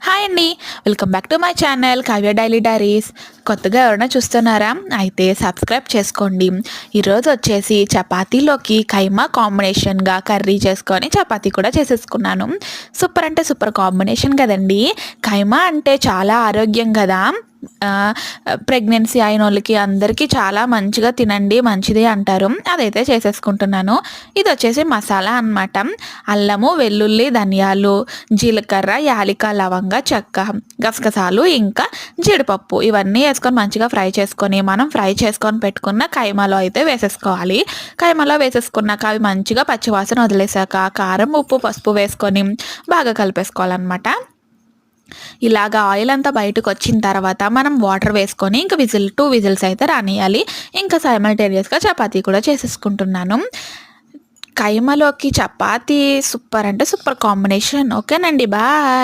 Hi అండి. Welcome back to my channel Kavya daily diaries. కొత్తగా ఎవరైనా చూస్తున్నారా? అయితే సబ్స్క్రైబ్ చేసుకోండి. ఈరోజు వచ్చేసి చపాతీలోకి కైమా కాంబినేషన్గా కర్రీ చేసుకొని చపాతీ కూడా చేసేసుకున్నాను. సూపర్ అంటే సూపర్ కాంబినేషన్ కదండి. కైమా అంటే చాలా ఆరోగ్యం కదా. ప్రెగ్నెన్సీ అయిన వాళ్ళకి అందరికీ చాలా మంచిగా తినండి, మంచిది అంటారు. అదైతే చేసేసుకుంటున్నాను. ఇది వచ్చేసి మసాలా అన్నమాట. అల్లము, వెల్లుల్లి, ధనియాలు, జీలకర్ర, యాలిక, లవంగ, చెక్క, గసగసాలు, ఇంకా జీడిపప్పు ఇవన్నీ వేసుకొని మంచిగా ఫ్రై చేసుకొని మనం ఫ్రై చేసుకొని పెట్టుకున్న కైమాలో అయితే వేసేసుకోవాలి. కైమాలో వేసేసుకున్నాక అవి మంచిగా పచ్చివాసన వదిలేసాక కారం, ఉప్పు, పసుపు వేసుకొని బాగా కలిపేసుకోవాలన్నమాట. ఇలాగా ఆయిల్ అంతా బయటకు వచ్చిన తర్వాత మనం వాటర్ వేసుకొని ఇంకా 2 విజిల్స్ అయితే రానియాలి. ఇంకా సైమల్టేనియస్గా చపాతీ కూడా చేసేసుకుంటున్నాను. కైమలోకి చపాతీ సూపర్ అంటే సూపర్ కాంబినేషన్. ఓకేనండి, బాయ్.